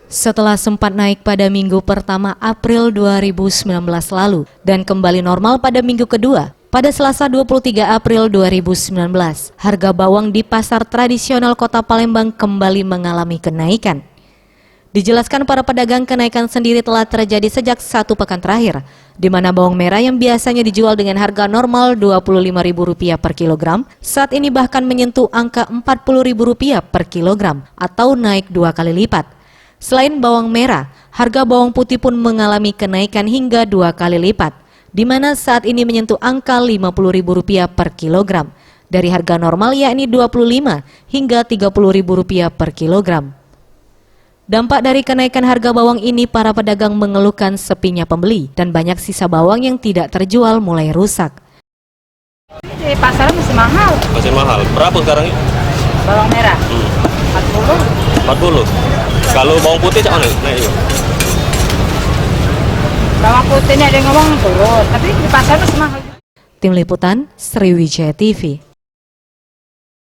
Setelah sempat naik pada minggu pertama April 2019 lalu dan kembali normal pada minggu kedua, pada Selasa 23 April 2019, harga bawang di pasar tradisional Kota Palembang kembali mengalami kenaikan. Dijelaskan para pedagang, kenaikan sendiri telah terjadi sejak 1 pekan terakhir, di mana bawang merah yang biasanya dijual dengan harga normal Rp25.000 per kilogram, saat ini bahkan menyentuh angka Rp40.000 per kilogram atau naik 2 kali lipat. Selain bawang merah, harga bawang putih pun mengalami kenaikan hingga 2 kali lipat, di mana saat ini menyentuh angka Rp50.000 per kilogram, dari harga normal yakni Rp25 hingga Rp30.000 per kilogram. Dampak dari kenaikan harga bawang ini, para pedagang mengeluhkan sepinya pembeli dan banyak sisa bawang yang tidak terjual mulai rusak. Di pasar masih mahal. Masih mahal. Berapa sekarang ini? Bawang merah 40. 40. Kalau bawang putih cak naik juga. Bawang putihnya ada yang ngomong turun, tapi di pasar masih mahal. Tim Liputan Sriwijaya TV.